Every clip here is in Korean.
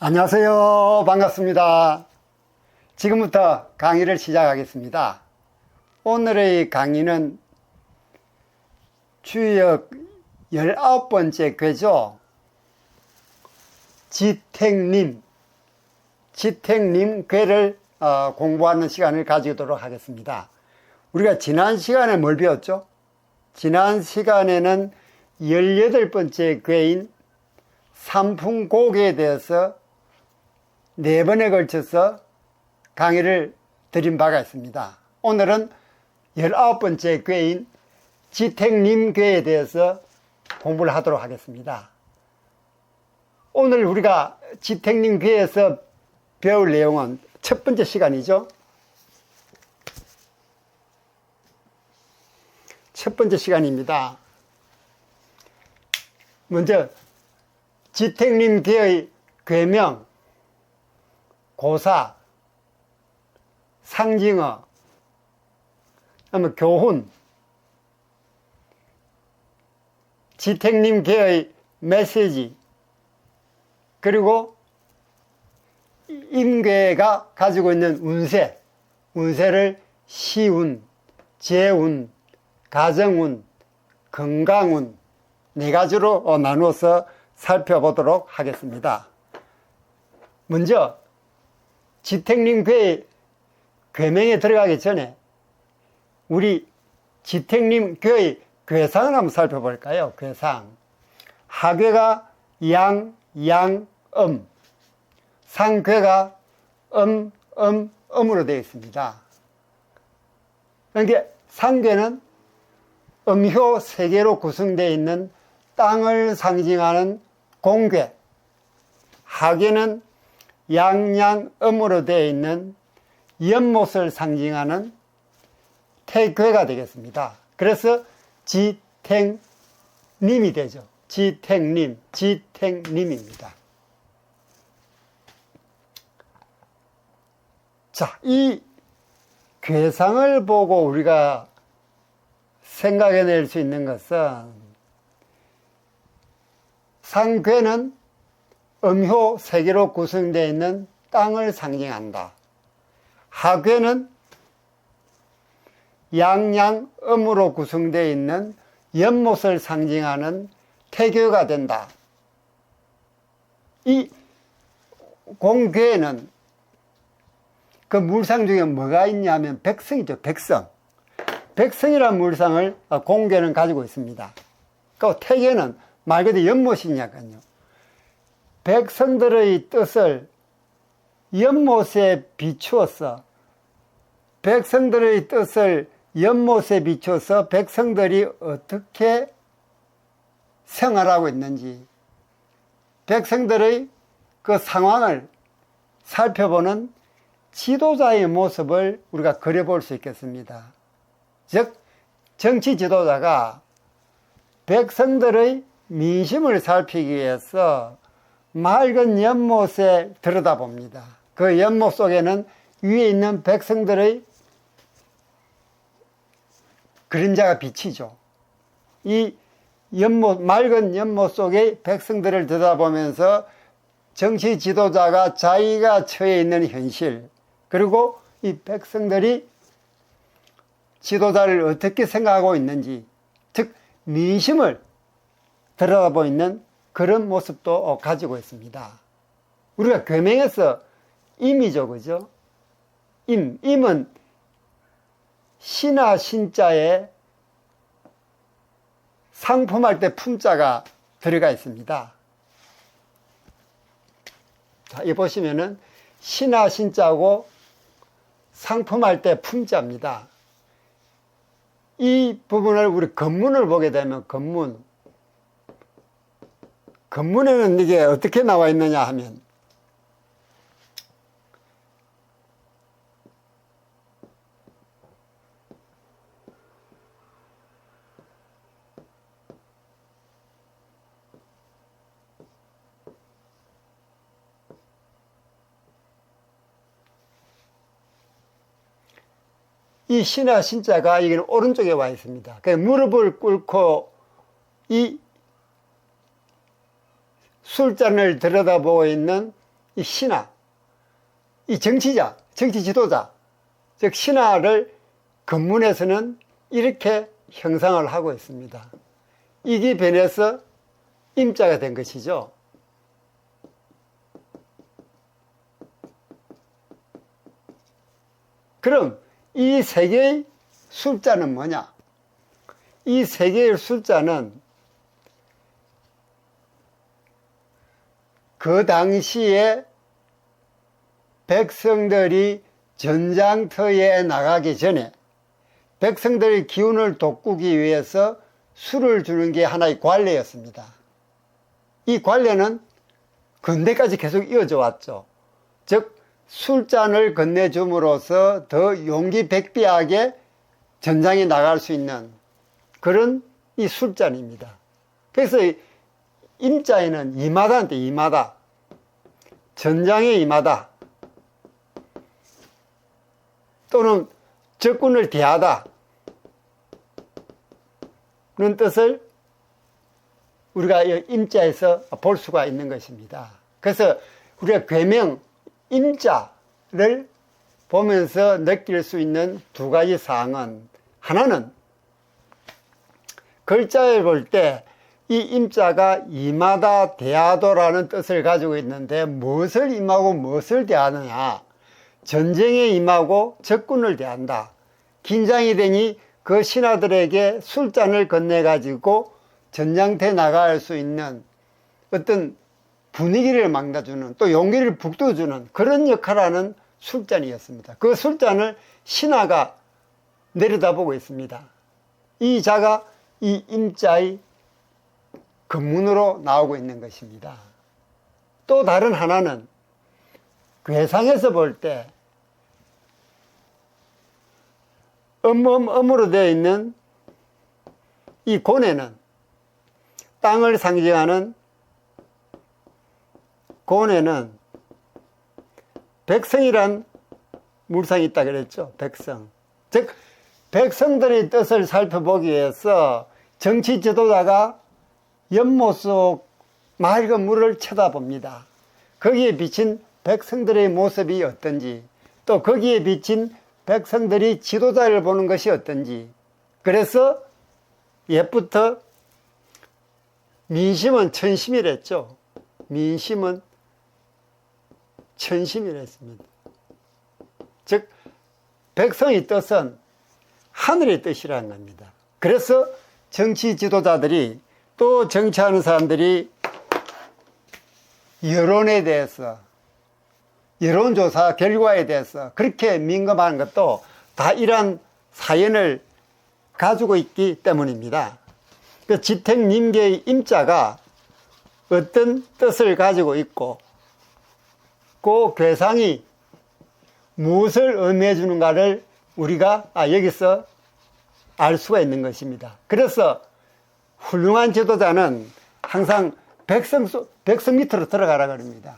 안녕하세요. 반갑습니다. 지금부터 강의를 시작하겠습니다. 오늘의 강의는 주역 19번째 궤죠. 지택림 궤를 공부하는 시간을 가지도록 하겠습니다. 우리가 지난 시간에 뭘 배웠죠? 지난 시간에는 18번째 궤인 삼풍고개에 대해서 4번에 걸쳐서 강의를 드린 바가 있습니다. 오늘은 19번째 궤인 지택림궤에 대해서 공부를 하도록 하겠습니다. 오늘 우리가 지택림궤에서 배울 내용은 첫 번째 시간이죠. 첫 번째 시간입니다. 먼저 지택림궤의 궤명, 고사, 상징어, 교훈, 지택림궤의 메시지, 그리고 임궤가 가지고 있는 운세를 시운, 재운, 가정운, 건강운 4가지로 나누어서 살펴보도록 하겠습니다. 먼저 지택림궤의 궤명에 들어가기 전에 우리 지택림궤의 궤상을 한번 살펴볼까요? 궤상. 하궤가 양, 상궤가 음으로 되어 있습니다. 그러니까 상궤는 음효 3개로 구성되어 있는 땅을 상징하는 공궤, 하궤는 양양음으로 되어 있는 연못을 상징하는 태궤가 되겠습니다. 그래서 지택림이 되죠. 지택림입니다. 자, 이 궤상을 보고 우리가 생각해낼 수 있는 것은 상궤는 음효 3개로 구성되어 있는 땅을 상징한다. 하궤는 양양음으로 구성되어 있는 연못을 상징하는 태궤가 된다. 이 공궤에는 그 물상 중에 뭐가 있냐면 백성이죠. 백성이라는 물상을 공궤는 가지고 있습니다. 그 태궤는 말 그대로 연못이냐까요. 백성들의 뜻을 연못에 비추어서 백성들이 어떻게 생활하고 있는지, 백성들의 그 상황을 살펴보는 지도자의 모습을 우리가 그려볼 수 있겠습니다. 즉, 정치 지도자가 백성들의 민심을 살피기 위해서 맑은 연못에 들여다봅니다. 그 연못 속에는 위에 있는 백성들의 그림자가 비치죠. 이 맑은 연못 속에 백성들을 들여다보면서 정치 지도자가 자기가 처해 있는 현실, 그리고 이 백성들이 지도자를 어떻게 생각하고 있는지, 즉 민심을 들여다보고 있는 그런 모습도 가지고 있습니다. 우리가 궤명에서 임이죠, 그죠? 임은 시나 신자에 상품할 때 품자가 들어가 있습니다. 자, 여기 보시면은 시나 신자고 상품할 때 품자입니다. 이 부분을 우리 건문을 보게 되면 건문에는 이게 어떻게 나와 있느냐 하면 이 시나 신자가 이게 오른쪽에 와 있습니다. 무릎을 꿇고 이 술잔을 들여다보고 있는 이 신하, 이 정치자, 정치 지도자, 즉 신하를 근문에서는 이렇게 형상을 하고 있습니다. 이게 변해서 임자가 된 것이죠. 그럼 이 세 개의 숫자는 뭐냐? 이 세 개의 숫자는 그 당시에 백성들이 전장터에 나가기 전에 백성들의 기운을 돋구기 위해서 술을 주는 게 하나의 관례였습니다. 이 관례는 근대까지 계속 이어져 왔죠. 즉 술잔을 건네줌으로써 더 용기백비하게 전장에 나갈 수 있는 그런 이 술잔입니다. 그래서 임자에는 임하다인데 임하다, 전장에 임하다 또는 적군을 대하다 는 뜻을 우리가 임자에서 볼 수가 있는 것입니다. 그래서 우리가 괴명 임자를 보면서 느낄 수 있는 두 가지 사항은, 하나는 글자를 볼 때 이 임자가 임하다 대하도라는 뜻을 가지고 있는데 무엇을 임하고 무엇을 대하느냐? 전쟁에 임하고 적군을 대한다. 긴장이 되니 그 신하들에게 술잔을 건네가지고 전장터에 나갈 수 있는 어떤 분위기를 망가주는, 또 용기를 북돋주는 그런 역할을 하는 술잔이었습니다. 그 술잔을 신하가 내려다보고 있습니다. 이 자가 이 임자의 근문으로 나오고 있는 것입니다. 또 다른 하나는 괴상에서 볼 때 음으로 되어 있는 이 고뇌는, 땅을 상징하는 고뇌는 백성이란 물상이 있다 그랬죠. 백성. 즉 백성들의 뜻을 살펴보기 위해서 정치 지도자가 연못 속 맑은 물을 쳐다봅니다. 거기에 비친 백성들의 모습이 어떤지, 또 거기에 비친 백성들이 지도자를 보는 것이 어떤지. 그래서 옛부터 민심은 천심이랬죠. 민심은 천심이랬습니다. 즉 백성의 뜻은 하늘의 뜻이라는 겁니다. 그래서 정치 지도자들이, 또 정치하는 사람들이 여론에 대해서, 여론조사 결과에 대해서 그렇게 민감한 것도 다 이러한 사연을 가지고 있기 때문입니다. 그 지택님계의 임자가 어떤 뜻을 가지고 있고 그 괴상이 무엇을 의미해 주는가를 우리가 여기서 알 수가 있는 것입니다. 그래서 훌륭한 지도자는 항상 백성 밑으로 들어가라 그럽니다.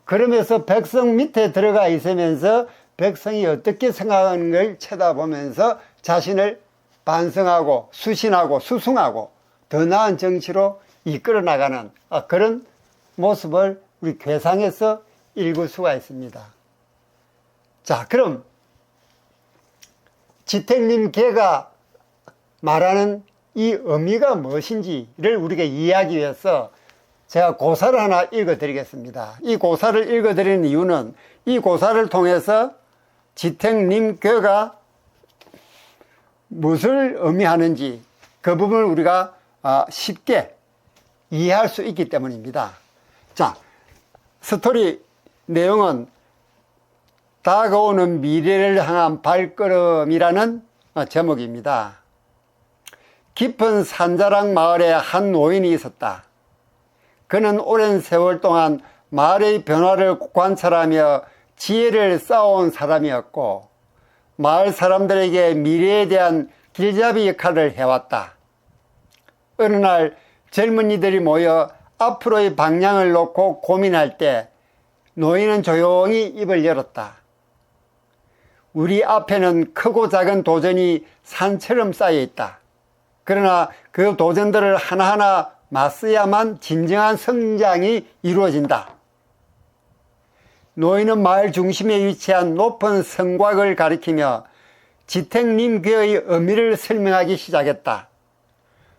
그러면서 백성 밑에 들어가 있으면서 백성이 어떻게 생각하는 걸 쳐다보면서 자신을 반성하고 수신하고 수승하고 더 나은 정치로 이끌어 나가는 그런 모습을 우리 괴상에서 읽을 수가 있습니다. 자, 그럼 지택님 개가 말하는 이 의미가 무엇인지를 우리가 이해하기 위해서 제가 고사를 하나 읽어드리겠습니다. 이 고사를 읽어드리는 이유는 이 고사를 통해서 지택님 괴가 무엇을 의미하는지 그 부분을 우리가 쉽게 이해할 수 있기 때문입니다. 자, 스토리 내용은 다가오는 미래를 향한 발걸음이라는 제목입니다. 깊은 산자락 마을에 한 노인이 있었다. 그는 오랜 세월 동안 마을의 변화를 관찰하며 지혜를 쌓아온 사람이었고 마을 사람들에게 미래에 대한 길잡이 역할을 해왔다. 어느 날 젊은이들이 모여 앞으로의 방향을 놓고 고민할 때 노인은 조용히 입을 열었다. 우리 앞에는 크고 작은 도전이 산처럼 쌓여 있다. 그러나 그 도전들을 하나하나 맞서야만 진정한 성장이 이루어진다. 노인은 마을 중심에 위치한 높은 성곽을 가리키며 지택림교의 의미를 설명하기 시작했다.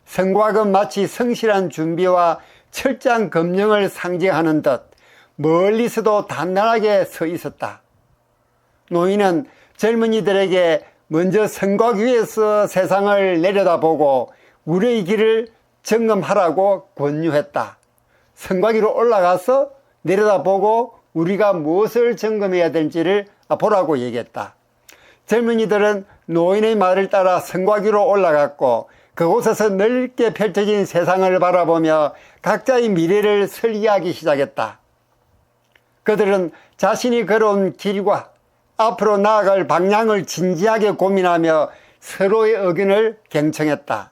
성곽은 마치 성실한 준비와 철저한 검령을 상징하는 듯 멀리서도 단단하게 서 있었다. 노인은 젊은이들에게 먼저 성곽 위에서 세상을 내려다보고 우리의 길을 점검하라고 권유했다. 성곽 위로 올라가서 내려다보고 우리가 무엇을 점검해야 될지를 보라고 얘기했다. 젊은이들은 노인의 말을 따라 성곽 위로 올라갔고 그곳에서 넓게 펼쳐진 세상을 바라보며 각자의 미래를 설계하기 시작했다. 그들은 자신이 걸어온 길과 앞으로 나아갈 방향을 진지하게 고민하며 서로의 의견을 경청했다.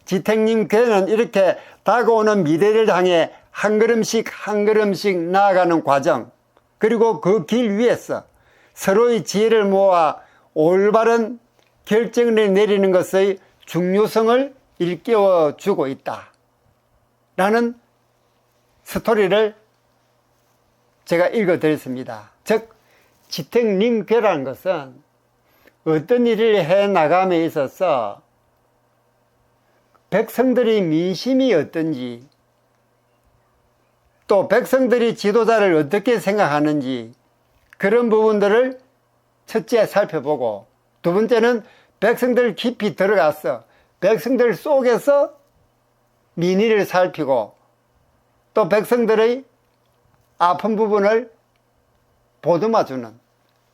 지택님 교회는 이렇게 다가오는 미래를 향해 한 걸음씩 한 걸음씩 나아가는 과정, 그리고 그 길 위에서 서로의 지혜를 모아 올바른 결정을 내리는 것의 중요성을 일깨워 주고 있다 라는 스토리를 제가 읽어드렸습니다. 즉 지택림교라는 것은 어떤 일을 해나감에 있어서 백성들의 민심이 어떤지, 또 백성들이 지도자를 어떻게 생각하는지, 그런 부분들을 첫째 살펴보고, 두 번째는 백성들 깊이 들어가서 백성들 속에서 민의를 살피고, 또 백성들의 아픈 부분을 보듬어주는,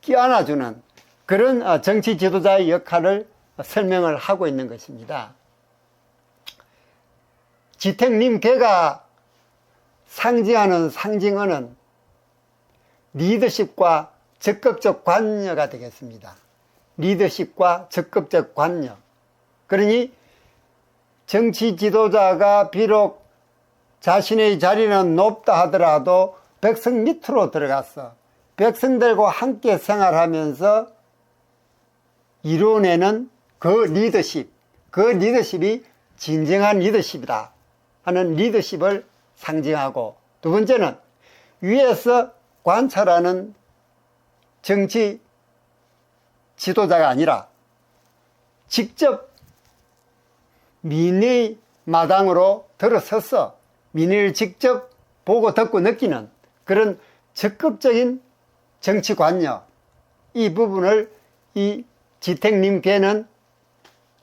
끼안아주는 그런 정치 지도자의 역할을 설명을 하고 있는 것입니다. 지택림교가 상징하는 상징어는 리더십과 적극적 관여가 되겠습니다. 리더십과 적극적 관여. 그러니 정치 지도자가 비록 자신의 자리는 높다 하더라도 백성 밑으로 들어가서 백성들과 함께 생활하면서 이루어내는 그 리더십이 진정한 리더십이다 하는 리더십을 상징하고, 두 번째는 위에서 관찰하는 정치 지도자가 아니라 직접 민의 마당으로 들어서서 민의를 직접 보고 듣고 느끼는 그런 적극적인 정치 관여, 이 부분을 이 지택림교는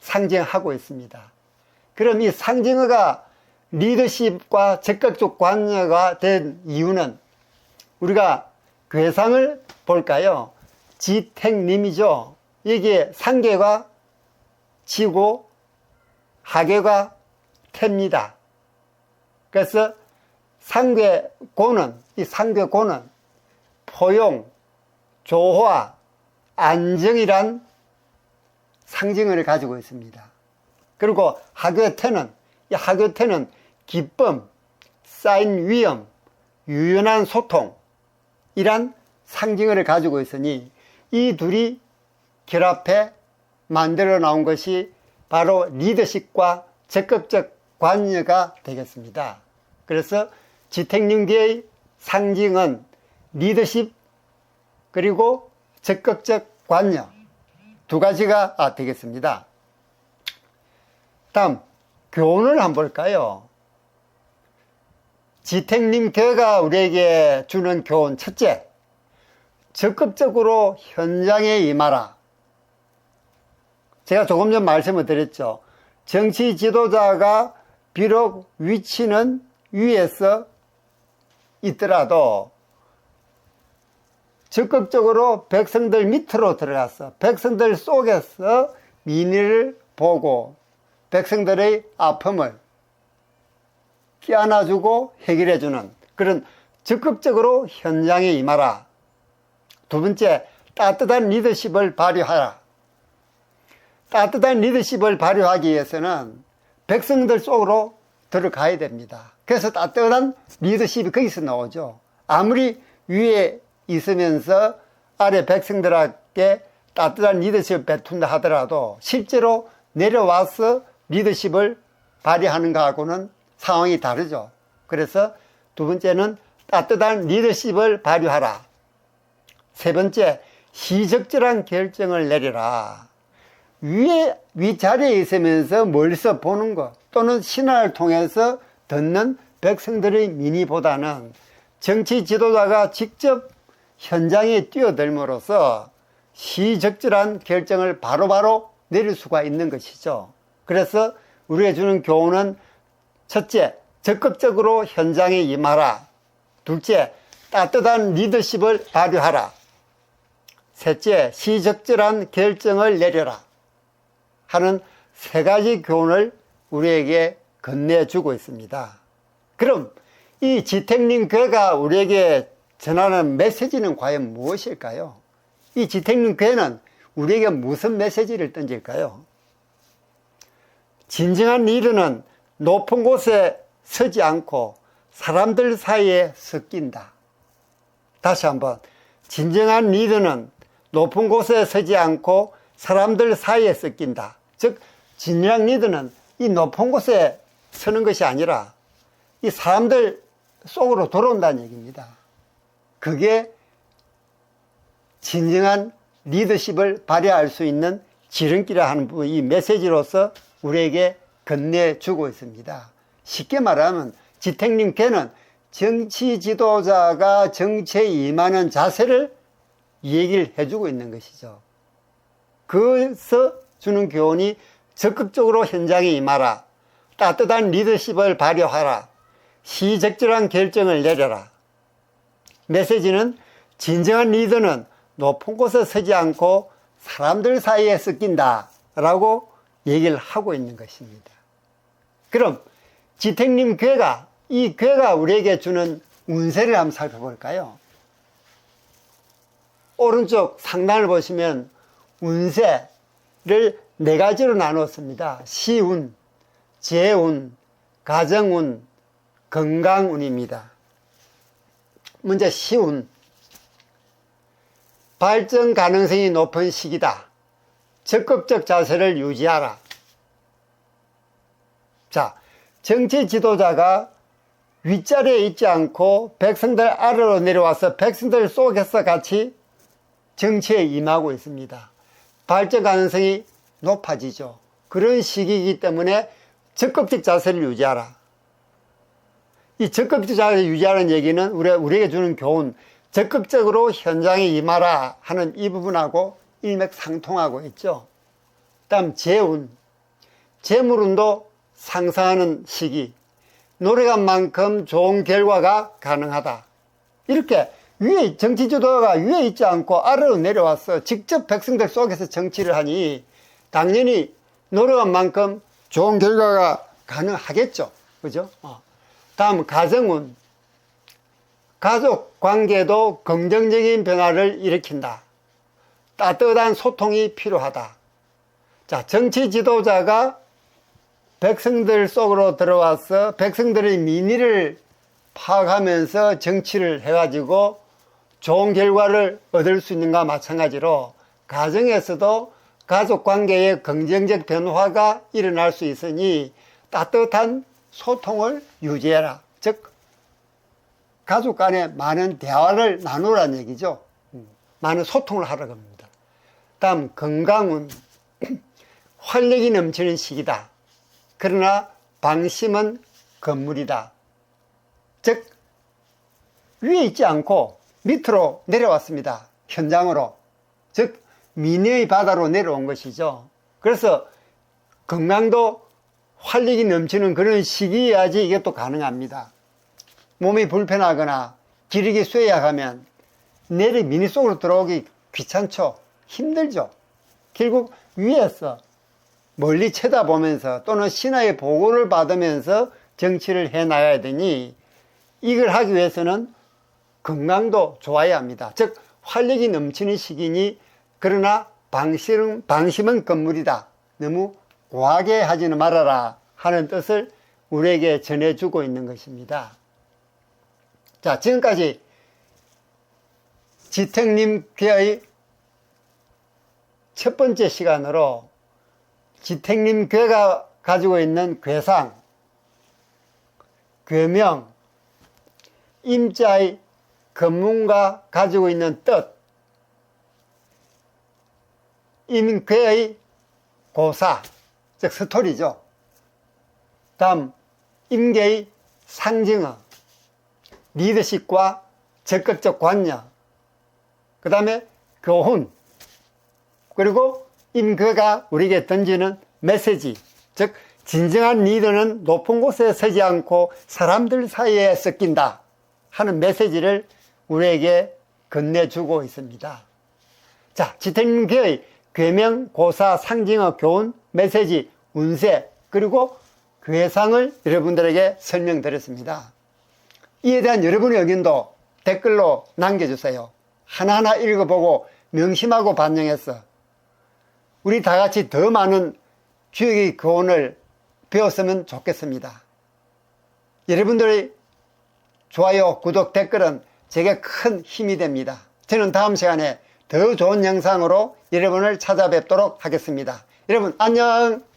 상징하고 있습니다. 그럼 이 상징어가 리더십과 적극적 관여가 된 이유는, 우리가 괴상을 볼까요? 지택림이죠. 여기에 상계가 지고 하계가 태입니다. 그래서 상괴고는, 이 상괴고는 포용, 조화, 안정이란 상징을 가지고 있습니다. 그리고 하괴태는, 이 하괴태는 기쁨, 쌓인 위엄, 유연한 소통, 이란 상징을 가지고 있으니 이 둘이 결합해 만들어 나온 것이 바로 리더십과 적극적 관여가 되겠습니다. 그래서 지택림교의 상징은 리더십 그리고 적극적 관여, 두 가지가 되겠습니다. 다음 교훈을 한번 볼까요? 지택림교회가 우리에게 주는 교훈, 첫째, 적극적으로 현장에 임하라. 제가 조금 전 말씀을 드렸죠. 정치 지도자가 비록 위치는 위에서 있더라도 적극적으로 백성들 밑으로 들어가서 백성들 속에서 민의를 보고 백성들의 아픔을 끼안아주고 해결해주는 그런 적극적으로 현장에 임하라. 두 번째, 따뜻한 리더십을 발휘하라. 따뜻한 리더십을 발휘하기 위해서는 백성들 속으로 들어가야 됩니다. 그래서 따뜻한 리더십이 거기서 나오죠. 아무리 위에 있으면서 아래 백성들에게 따뜻한 리더십을 베푼다 하더라도 실제로 내려와서 리더십을 발휘하는 것하고는 상황이 다르죠. 그래서 두 번째는 따뜻한 리더십을 발휘하라. 세 번째, 시적절한 결정을 내려라. 위자리에 있으면서 멀리서 보는 것 또는 신화를 통해서 듣는 백성들의 민의보다는 정치 지도자가 직접 현장에 뛰어들므로써 시적절한 결정을 바로바로 내릴 수가 있는 것이죠. 그래서 우리가 주는 교훈은 첫째, 적극적으로 현장에 임하라. 둘째, 따뜻한 리더십을 발휘하라. 셋째, 시적절한 결정을 내려라 하는 세 가지 교훈을 우리에게 건네주고 있습니다. 그럼 이 지택님 교회가 우리에게 전하는 메시지는 과연 무엇일까요? 이 지택님 교회는 우리에게 무슨 메시지를 던질까요? 진정한 리더는 높은 곳에 서지 않고 사람들 사이에 섞인다. 다시 한번, 진정한 리더는 높은 곳에 서지 않고 사람들 사이에 섞인다. 즉, 진정한 리더는 이 높은 곳에 서는 것이 아니라 이 사람들 속으로 들어온다는 얘기입니다. 그게 진정한 리더십을 발휘할 수 있는 지름길이라 하는 부분, 이 메시지로서 우리에게 건네주고 있습니다. 쉽게 말하면 지택님 교회는 정치 지도자가 정치에 임하는 자세를 얘기를 해주고 있는 것이죠. 그래서 주는 교훈이 적극적으로 현장에 임하라. 따뜻한 리더십을 발휘하라. 시적절한 결정을 내려라. 메시지는 진정한 리더는 높은 곳에 서지 않고 사람들 사이에 섞인다 라고 얘기를 하고 있는 것입니다. 그럼 지택님 교회가, 이 교회가 우리에게 주는 운세를 한번 살펴볼까요? 오른쪽 상단을 보시면 운세를 네 가지로 나눴습니다. 시운, 재운, 가정운, 건강운입니다. 먼저 시운. 발전 가능성이 높은 시기다. 적극적 자세를 유지하라. 자, 정치 지도자가 윗자리에 있지 않고 백성들 아래로 내려와서 백성들 속에서 같이 정치에 임하고 있습니다. 발전 가능성이 높아지죠. 그런 시기이기 때문에 적극적 자세를 유지하라. 이 적극적 자세를 유지하는 얘기는 우리에게 주는 교훈, 적극적으로 현장에 임하라 하는 이 부분하고 일맥상통하고 있죠. 다음 재운, 재물운도 상승하는 시기, 노력한 만큼 좋은 결과가 가능하다. 이렇게 위에 정치 지도자가 위에 있지 않고 아래로 내려와서 직접 백성들 속에서 정치를 하니 당연히 노력한 만큼 좋은 결과가 가능하겠죠. 그죠? 다음 가정운. 가족 관계도 긍정적인 변화를 일으킨다. 따뜻한 소통이 필요하다. 자, 정치 지도자가 백성들 속으로 들어와서 백성들의 민의를 파악하면서 정치를 해가지고 좋은 결과를 얻을 수 있는 것과 마찬가지로 가정에서도 가족 관계의 긍정적 변화가 일어날 수 있으니 따뜻한 소통을 유지해라. 즉 가족 간에 많은 대화를 나누라는 얘기죠. 많은 소통을 하라고 합니다. 다음 건강은 활력이 넘치는 시기다. 그러나 방심은 건물이다. 즉 위에 있지 않고 밑으로 내려왔습니다. 현장으로. 즉 민의의 바다로 내려온 것이죠. 그래서 건강도 활력이 넘치는 그런 시기여야지 이게 또 가능합니다. 몸이 불편하거나 기력이 쇠약하면 내리 민의 속으로 들어오기 귀찮죠. 힘들죠. 결국 위에서 멀리 쳐다보면서 또는 신하의 보고를 받으면서 정치를 해나가야 되니 이걸 하기 위해서는 건강도 좋아야 합니다. 즉 활력이 넘치는 시기니 그러나 방심은 건물이다. 너무 과하게 하지는 말아라 하는 뜻을 우리에게 전해주고 있는 것입니다. 자, 지금까지 지택님 교회의 첫 번째 시간으로 지택님 교회가 가지고 있는 괴상, 괴명, 임자의 검문가 가지고 있는 뜻, 임괴의 고사, 즉 스토리죠. 다음 임계의 상징어, 리더십과 적극적 관여, 그 다음에 교훈, 그리고 임거가 우리에게 던지는 메시지, 즉 진정한 리더는 높은 곳에 서지 않고 사람들 사이에 섞인다 하는 메시지를 우리에게 건네주고 있습니다. 자, 지태림계의 괴명, 고사, 상징어, 교훈, 메시지, 운세, 그리고 괴상을 여러분들에게 설명드렸습니다. 이에 대한 여러분의 의견도 댓글로 남겨주세요. 하나하나 읽어보고 명심하고 반영해서 우리 다 같이 더 많은 주역의 교훈을 배웠으면 좋겠습니다. 여러분들의 좋아요, 구독, 댓글은 제게 큰 힘이 됩니다. 저는 다음 시간에 더 좋은 영상으로 여러분을 찾아뵙도록 하겠습니다. 여러분 안녕!